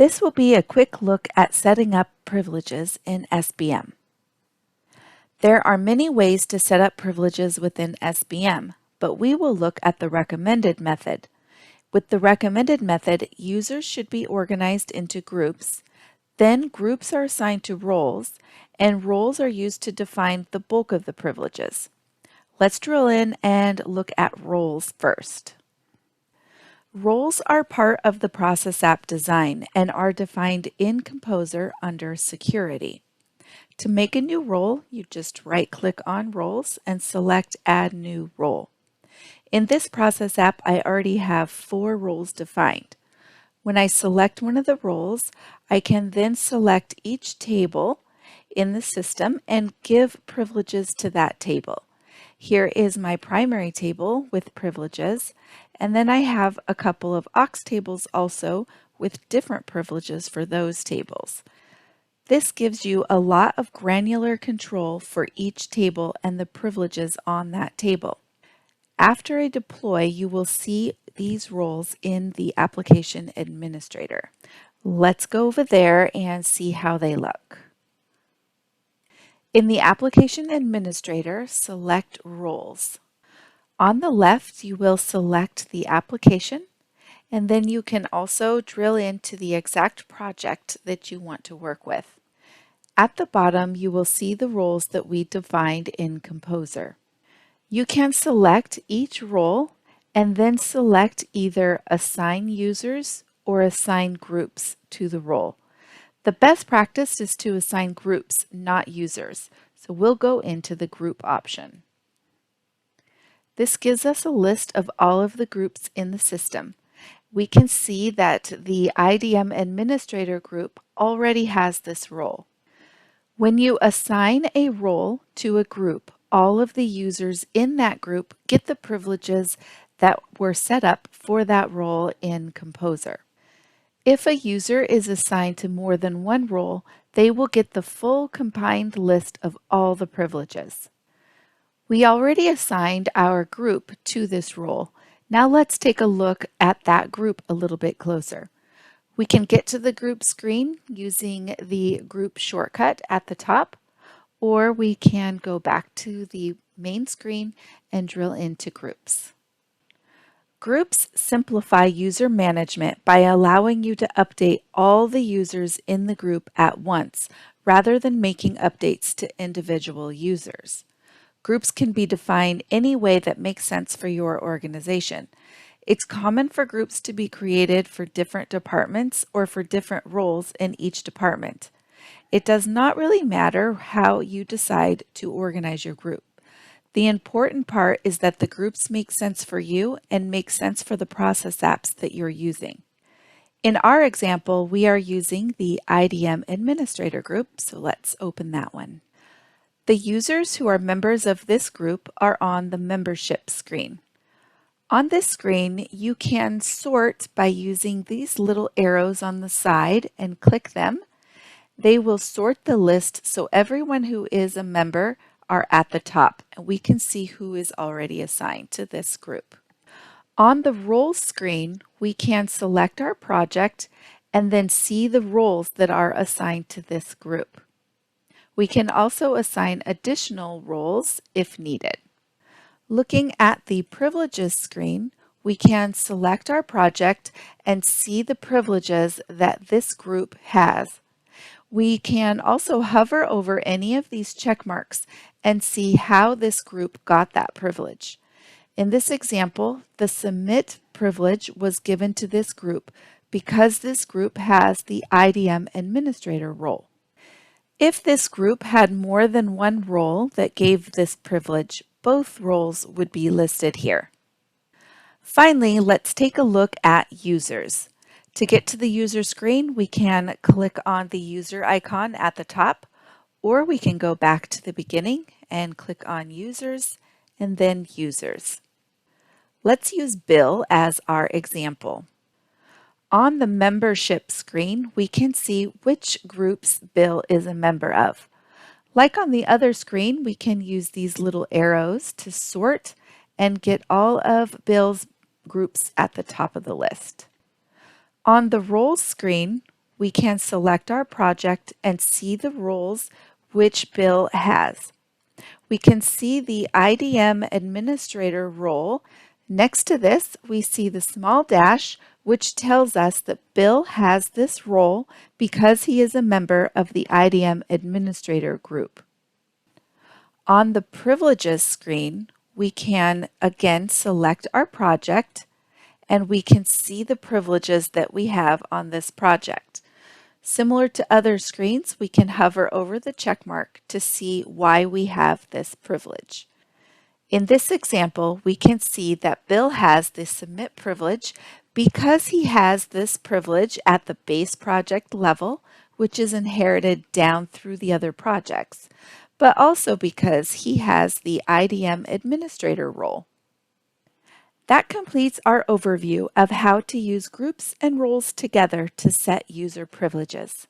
This will be a quick look at setting up privileges in SBM. There are many ways to set up privileges within SBM, but we will look at the recommended method. With the recommended method, users should be organized into groups. Then groups are assigned to roles, and roles are used to define the bulk of the privileges. Let's drill in and look at roles first. Roles are part of the process app design and are defined in Composer under Security. To make a new role, you just right-click on Roles and select Add New Role. In this process app, I already have 4 roles defined. When I select one of the roles, I can then select each table in the system and give privileges to that table. Here is my primary table with privileges, and then I have a couple of aux tables also with different privileges for those tables. This gives you a lot of granular control for each table and the privileges on that table. After I deploy, you will see these roles in the application administrator. Let's go over there and see how they look. In the application administrator, select roles. On the left, you will select the application, and then you can also drill into the exact project that you want to work with. At the bottom, you will see the roles that we defined in Composer. You can select each role and then select either assign users or assign groups to the role. The best practice is to assign groups, not users, so we'll go into the group option. This gives us a list of all of the groups in the system. We can see that the IDM administrator group already has this role. When you assign a role to a group, all of the users in that group get the privileges that were set up for that role in Composer. If a user is assigned to more than one role, they will get the full combined list of all the privileges. We already assigned our group to this role. Now let's take a look at that group a little bit closer. We can get to the group screen using the group shortcut at the top, or we can go back to the main screen and drill into groups. Groups simplify user management by allowing you to update all the users in the group at once, rather than making updates to individual users. Groups can be defined any way that makes sense for your organization. It's common for groups to be created for different departments or for different roles in each department. It does not really matter how you decide to organize your group. The important part is that the groups make sense for you and make sense for the process apps that you're using. In our example, we are using the IDM administrator group, so let's open that one. The users who are members of this group are on the membership screen. On this screen, you can sort by using these little arrows on the side and click them. They will sort the list so everyone who is a member are at the top, and we can see who is already assigned to this group. On the roles screen, we can select our project and then see the roles that are assigned to this group. We can also assign additional roles if needed. Looking at the privileges screen, we can select our project and see the privileges that this group has. We can also hover over any of these check marks and see how this group got that privilege. In this example, the submit privilege was given to this group because this group has the IDM administrator role. If this group had more than one role that gave this privilege, both roles would be listed here. Finally, let's take a look at users. To get to the user screen, we can click on the user icon at the top, or we can go back to the beginning and click on users and then users. Let's use Bill as our example. On the membership screen, we can see which groups Bill is a member of. Like on the other screen, we can use these little arrows to sort and get all of Bill's groups at the top of the list. On the roles screen, we can select our project and see the roles which Bill has. We can see the IDM administrator role. Next to this, we see the small dash, which tells us that Bill has this role because he is a member of the IDM administrator group. On the privileges screen, we can again select our project and we can see the privileges that we have on this project. Similar to other screens, we can hover over the check mark to see why we have this privilege. In this example, we can see that Bill has the submit privilege because he has this privilege at the base project level, which is inherited down through the other projects, but also because he has the IDM administrator role. That completes our overview of how to use groups and roles together to set user privileges.